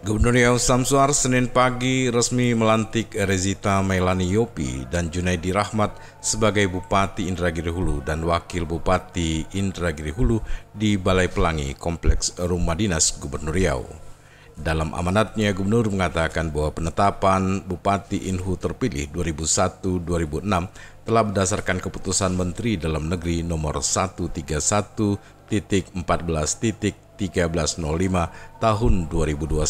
Gubernur Riau Samsuar Senin pagi resmi melantik Rezita Melani Yopi dan Junaidi Rahmat sebagai Bupati Indragiri Hulu dan Wakil Bupati Indragiri Hulu di Balai Pelangi Kompleks Rumah Dinas Gubernur Riau. Dalam amanatnya, Gubernur mengatakan bahwa penetapan Bupati Inhu terpilih 2001-2006 telah berdasarkan keputusan Menteri Dalam Negeri nomor 131.14.1305 tahun 2021.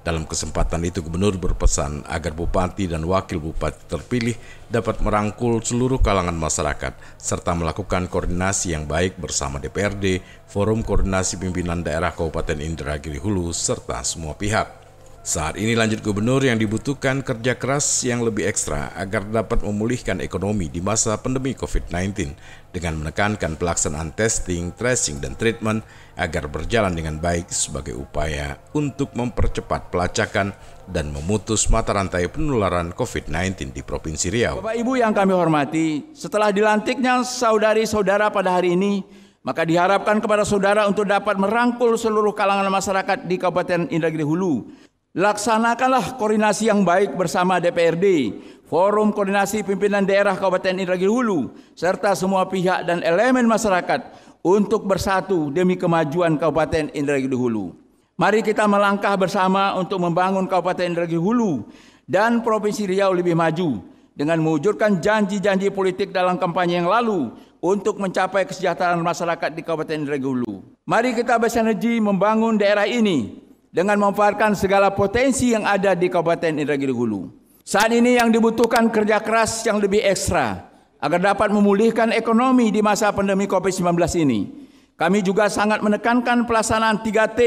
Dalam kesempatan itu, Gubernur berpesan agar Bupati dan Wakil Bupati terpilih dapat merangkul seluruh kalangan masyarakat serta melakukan koordinasi yang baik bersama DPRD, Forum Koordinasi Pimpinan Daerah Kabupaten Indragiri Hulu, serta semua pihak. Saat ini, lanjut Gubernur, yang dibutuhkan kerja keras yang lebih ekstra agar dapat memulihkan ekonomi di masa pandemi COVID-19 dengan menekankan pelaksanaan testing, tracing, dan treatment agar berjalan dengan baik sebagai upaya untuk mempercepat pelacakan dan memutus mata rantai penularan COVID-19 di Provinsi Riau. Bapak Ibu yang kami hormati, setelah dilantiknya saudari-saudara pada hari ini, maka diharapkan kepada saudara untuk dapat merangkul seluruh kalangan masyarakat di Kabupaten Indragiri Hulu. Laksanakanlah koordinasi yang baik bersama DPRD, Forum Koordinasi Pimpinan Daerah Kabupaten Indragiri Hulu, serta semua pihak dan elemen masyarakat untuk bersatu demi kemajuan Kabupaten Indragiri Hulu. Mari kita melangkah bersama untuk membangun Kabupaten Indragiri Hulu dan Provinsi Riau lebih maju dengan mewujudkan janji-janji politik dalam kampanye yang lalu untuk mencapai kesejahteraan masyarakat di Kabupaten Indragiri Hulu. Mari kita bersinergi membangun daerah ini dengan memanfaatkan segala potensi yang ada di Kabupaten Indragiri Hulu. Saat ini yang dibutuhkan kerja keras yang lebih ekstra agar dapat memulihkan ekonomi di masa pandemi COVID-19 ini. Kami juga sangat menekankan pelaksanaan 3T,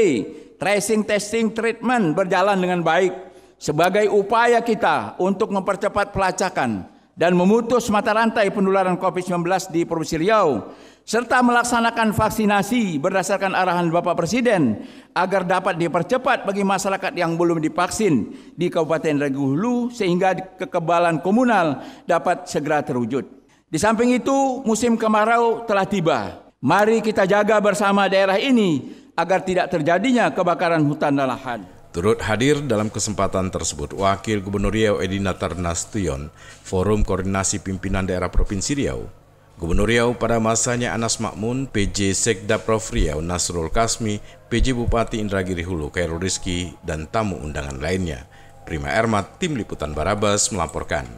tracing, testing, treatment berjalan dengan baik sebagai upaya kita untuk mempercepat pelacakan dan memutus mata rantai penularan COVID-19 di Provinsi Riau, serta melaksanakan vaksinasi berdasarkan arahan Bapak Presiden agar dapat dipercepat bagi masyarakat yang belum divaksin di Kabupaten Indragiri Hulu sehingga kekebalan komunal dapat segera terwujud. Di samping itu, musim kemarau telah tiba. Mari kita jaga bersama daerah ini agar tidak terjadinya kebakaran hutan dan lahan. Turut hadir dalam kesempatan tersebut Wakil Gubernur Riau Edi Natar Nasution, Forum Koordinasi Pimpinan Daerah Provinsi Riau, Gubernur Riau pada masanya Anas Makmun, PJ Sekda Prof Riau Nasrul Kasmi, PJ Bupati Indragiri Hulu Khairul Rizki, dan tamu undangan lainnya. Prima Ermat, Tim Liputan Barabas melaporkan.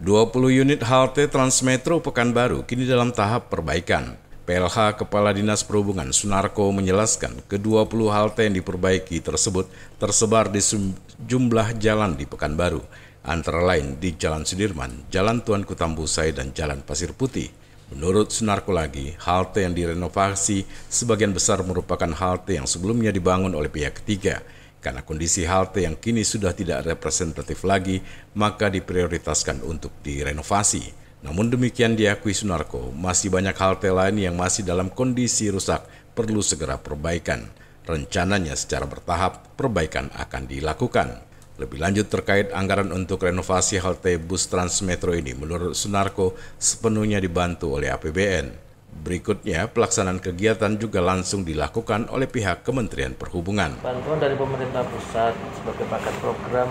20 unit halte Transmetro Pekanbaru kini dalam tahap perbaikan. PLH Kepala Dinas Perhubungan Sunarko menjelaskan ke-20 halte yang diperbaiki tersebut tersebar di sejumlah jalan di Pekanbaru, antara lain di Jalan Sudirman, Jalan Tuanku Tambusai, dan Jalan Pasir Putih. Menurut Sunarko lagi, halte yang direnovasi sebagian besar merupakan halte yang sebelumnya dibangun oleh pihak ketiga. Karena kondisi halte yang kini sudah tidak representatif lagi, maka diprioritaskan untuk direnovasi. Namun demikian diakui Sunarko, masih banyak halte lain yang masih dalam kondisi rusak perlu segera perbaikan. Rencananya secara bertahap perbaikan akan dilakukan. Lebih lanjut terkait anggaran untuk renovasi halte bus Transmetro ini, menurut Sunarko sepenuhnya dibantu oleh APBN. Berikutnya, pelaksanaan kegiatan juga langsung dilakukan oleh pihak Kementerian Perhubungan. Bantuan dari pemerintah pusat sebagai paket program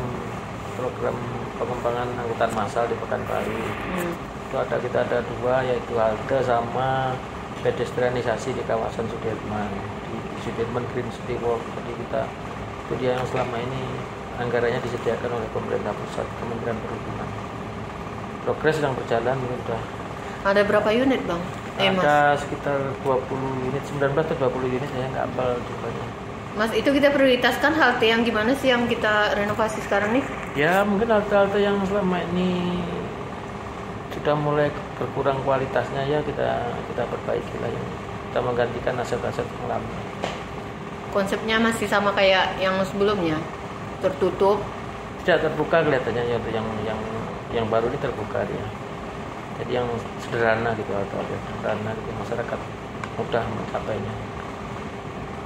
pengembangan angkutan massal di Pekanbaru. Itu kita ada dua, yaitu halte sama pedestrianisasi di kawasan Sudirman, di Sudirman Green City Walk. Jadi itu dia yang selama ini anggarannya disediakan oleh pemerintah pusat, Kementerian Perhubungan. Progres sedang berjalan, sudah. Ada berapa unit, Bang? Ada sekitar 20 unit, 19 atau 20 unit, saya nggak hafal jumlahnya. Mas, itu kita prioritaskan halte yang gimana sih yang kita renovasi sekarang nih? Ya, mungkin halte-halte yang selama ini sudah mulai berkurang kualitasnya, ya kita perbaiki lah, kita menggantikan aset-aset yang lama. Konsepnya masih sama kayak yang sebelumnya, tertutup? Tidak terbuka kelihatannya, yang baru ini terbuka dia. Jadi yang sederhana gitu, atau sederhana gitu, masyarakat mudah mencapainya.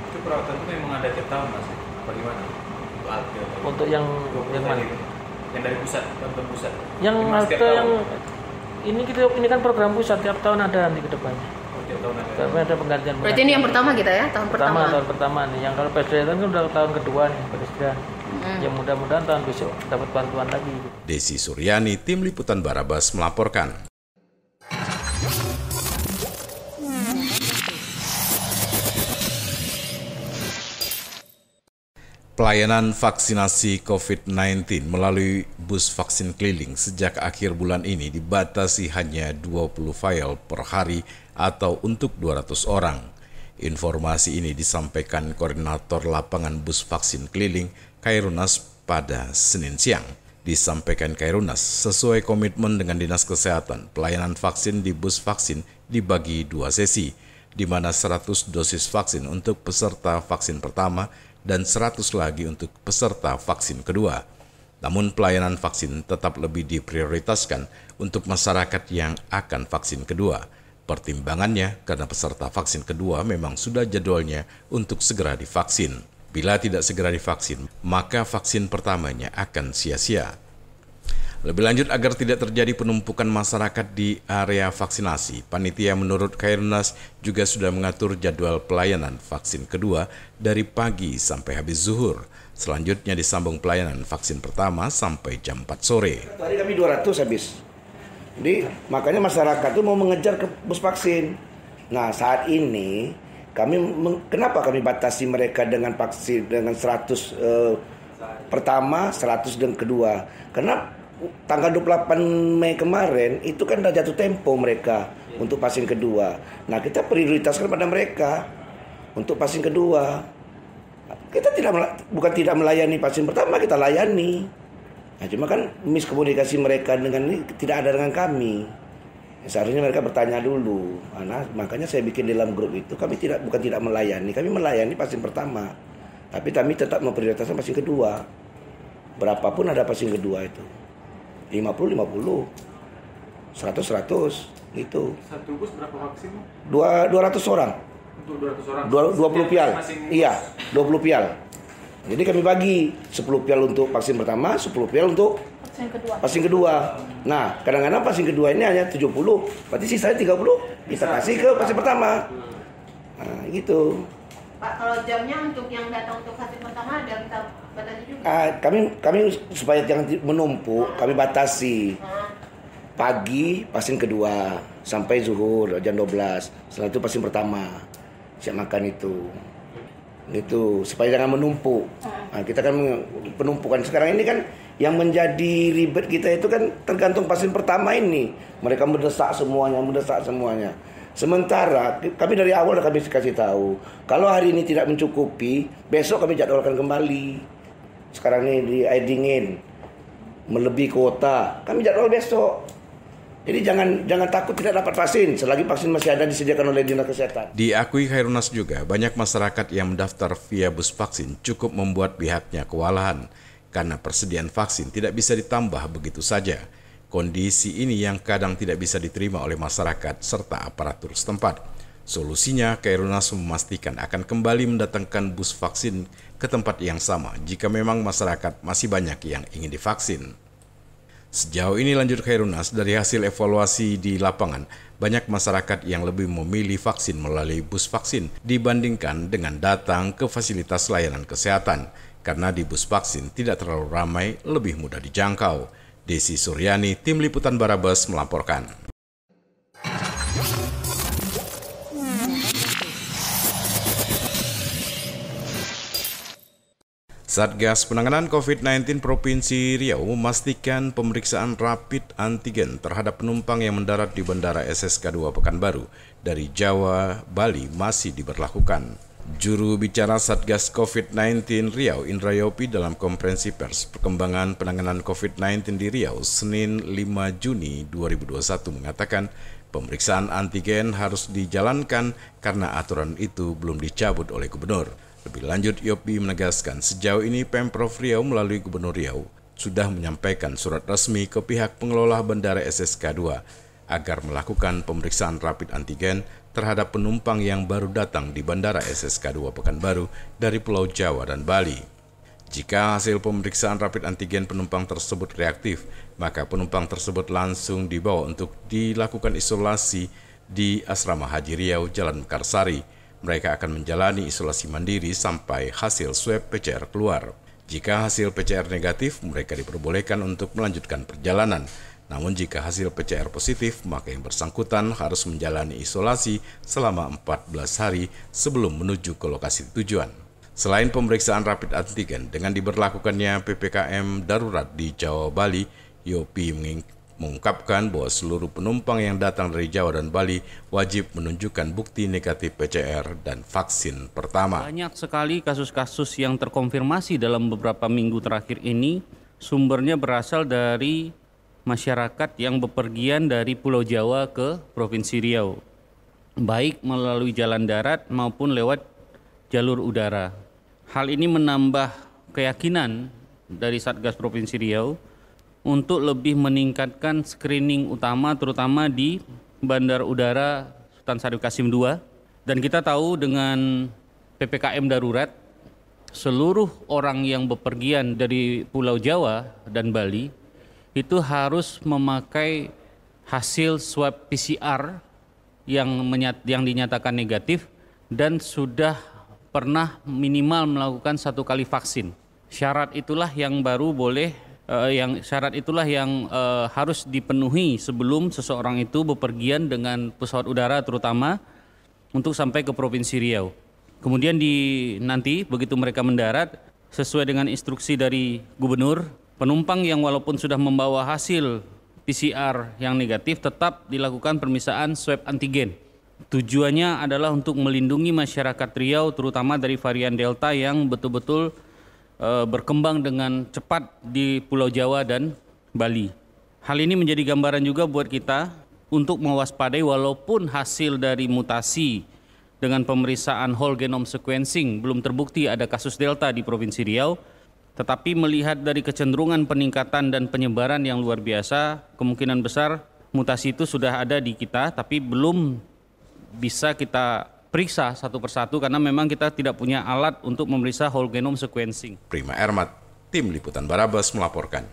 Itu perawatan itu memang ada tiap tahun, Mas? Bagaimana? Untuk yang mana? Yang dari pusat, bantuan pusat. Yang halte Ini kan program pusat, tiap tahun ada nanti ke depannya. Tiap tahun ada. Tapi ada penggantian. Berarti ini yang pertama kita ya, tahun pertama. Tahun pertama nih. Yang kalau pedestrian kan udah tahun kedua nih pedestrian. Yang mudah-mudahan tahun besok dapat bantuan lagi. Desi Suryani, Tim Liputan Barabas melaporkan. Pelayanan vaksinasi COVID-19 melalui bus vaksin keliling sejak akhir bulan ini dibatasi hanya 20 vial per hari atau untuk 200 orang. Informasi ini disampaikan Koordinator Lapangan Bus Vaksin Keliling Khairunas pada Senin siang. Disampaikan Khairunas, sesuai komitmen dengan Dinas Kesehatan, pelayanan vaksin di bus vaksin dibagi 2 sesi, di mana 100 dosis vaksin untuk peserta vaksin pertama dan 100 lagi untuk peserta vaksin kedua. Namun pelayanan vaksin tetap lebih diprioritaskan untuk masyarakat yang akan vaksin kedua. Pertimbangannya karena peserta vaksin kedua memang sudah jadwalnya untuk segera divaksin. Bila tidak segera divaksin, maka vaksin pertamanya akan sia-sia. Lebih lanjut, agar tidak terjadi penumpukan masyarakat di area vaksinasi, panitia menurut Khairunas juga sudah mengatur jadwal pelayanan vaksin kedua dari pagi sampai habis zuhur. Selanjutnya disambung pelayanan vaksin pertama sampai jam 4 sore. Tadi kami 200 habis. Jadi makanya masyarakat tuh mau mengejar ke bus vaksin. Nah saat ini kenapa kami batasi mereka dengan vaksin dengan 100 pertama, 100 dan kedua? Karena tanggal 28 Mei kemarin itu kan udah jatuh tempo mereka untuk vaksin kedua. Nah kita prioritaskan pada mereka untuk vaksin kedua. Kita bukan tidak melayani vaksin pertama, kita layani. Nah, cuma kan miskomunikasi mereka dengan ini tidak ada dengan kami. Seharusnya mereka bertanya dulu. Nah, makanya saya bikin dalam grup itu kami bukan tidak melayani, kami melayani vaksin pertama. Tapi kami tetap memprioritaskan vaksin kedua. Berapapun ada vaksin kedua itu. 50, 100 gitu. Satu bus berapa vaksin? 200 orang. Untuk 200 orang. 20 pial. Iya, 20 pial. Jadi kami bagi 10 pial untuk vaksin pertama, 10 pial untuk vaksin kedua. Nah, kadang-kadang vaksin kedua ini hanya 70, berarti sisanya 30 kita kasih ke vaksin pertama. Nah, gitu. Pak, kalau jamnya untuk yang datang untuk vaksin pertama ada kita batasi juga? Kami supaya jangan menumpuk, kami batasi. Pagi vaksin kedua sampai zuhur jam 12. Setelah itu vaksin pertama. Siap makan itu supaya jangan menumpuk. Nah, kita kan penumpukan sekarang ini kan yang menjadi ribet kita itu kan tergantung vaksin pertama ini. Mereka mendesak semuanya. Sementara kami dari awal kami kasih tahu, kalau hari ini tidak mencukupi, besok kami jadwalkan kembali. Sekarang ini di air dingin, melebihi kuota, kami jadwal besok. Jadi jangan takut tidak dapat vaksin, selagi vaksin masih ada disediakan oleh Dinas Kesehatan. Diakui Khairunas juga, banyak masyarakat yang mendaftar via bus vaksin cukup membuat pihaknya kewalahan, karena persediaan vaksin tidak bisa ditambah begitu saja. Kondisi ini yang kadang tidak bisa diterima oleh masyarakat serta aparatur setempat. Solusinya, Khairunas memastikan akan kembali mendatangkan bus vaksin ke tempat yang sama jika memang masyarakat masih banyak yang ingin divaksin. Sejauh ini, lanjut Khairunas, dari hasil evaluasi di lapangan, banyak masyarakat yang lebih memilih vaksin melalui bus vaksin dibandingkan dengan datang ke fasilitas layanan kesehatan, karena di bus vaksin tidak terlalu ramai, lebih mudah dijangkau. Desi Suryani, Tim Liputan Barabas melaporkan. Satgas Penanganan COVID-19 Provinsi Riau memastikan pemeriksaan rapid antigen terhadap penumpang yang mendarat di Bandara SSK2 Pekanbaru dari Jawa, Bali masih diberlakukan. Juru bicara Satgas COVID-19 Riau, Indra Yopi, dalam konferensi pers perkembangan penanganan COVID-19 di Riau, Senin 5 Juni 2021 mengatakan pemeriksaan antigen harus dijalankan karena aturan itu belum dicabut oleh Gubernur. Lebih lanjut, Yopi menegaskan sejauh ini Pemprov Riau melalui Gubernur Riau sudah menyampaikan surat resmi ke pihak pengelola Bandara SSK2 agar melakukan pemeriksaan rapid antigen terhadap penumpang yang baru datang di Bandara SSK2 Pekanbaru dari Pulau Jawa dan Bali. Jika hasil pemeriksaan rapid antigen penumpang tersebut reaktif, maka penumpang tersebut langsung dibawa untuk dilakukan isolasi di Asrama Haji Riau, Jalan Mekarsari. Mereka akan menjalani isolasi mandiri sampai hasil swab PCR keluar. Jika hasil PCR negatif, mereka diperbolehkan untuk melanjutkan perjalanan. Namun jika hasil PCR positif, maka yang bersangkutan harus menjalani isolasi selama 14 hari sebelum menuju ke lokasi tujuan. Selain pemeriksaan rapid antigen, dengan diberlakukannya PPKM darurat di Jawa Bali, Yopi mengungkapkan bahwa seluruh penumpang yang datang dari Jawa dan Bali wajib menunjukkan bukti negatif PCR dan vaksin pertama. Banyak sekali kasus-kasus yang terkonfirmasi dalam beberapa minggu terakhir ini, sumbernya berasal dari masyarakat yang bepergian dari Pulau Jawa ke Provinsi Riau, baik melalui jalan darat maupun lewat jalur udara. Hal ini menambah keyakinan dari Satgas Provinsi Riau untuk lebih meningkatkan screening utama terutama di Bandar Udara Sultan Syarif Qasim II. Dan kita tahu dengan PPKM darurat, seluruh orang yang bepergian dari Pulau Jawa dan Bali itu harus memakai hasil swab PCR yang dinyatakan negatif dan sudah pernah minimal melakukan 1 kali vaksin. Syarat itulah yang baru boleh, harus dipenuhi sebelum seseorang itu bepergian dengan pesawat udara terutama untuk sampai ke Provinsi Riau. Kemudian nanti begitu mereka mendarat, sesuai dengan instruksi dari Gubernur, penumpang yang walaupun sudah membawa hasil PCR yang negatif tetap dilakukan pemeriksaan swab antigen. Tujuannya adalah untuk melindungi masyarakat Riau terutama dari varian Delta yang betul-betul berkembang dengan cepat di Pulau Jawa dan Bali. Hal ini menjadi gambaran juga buat kita untuk mewaspadai walaupun hasil dari mutasi dengan pemeriksaan whole genome sequencing belum terbukti ada kasus Delta di Provinsi Riau, tetapi melihat dari kecenderungan peningkatan dan penyebaran yang luar biasa, kemungkinan besar mutasi itu sudah ada di kita, tapi belum bisa kita periksa satu persatu karena memang kita tidak punya alat untuk memeriksa whole genome sequencing. Prima Ermat, Tim Liputan Barabas melaporkan.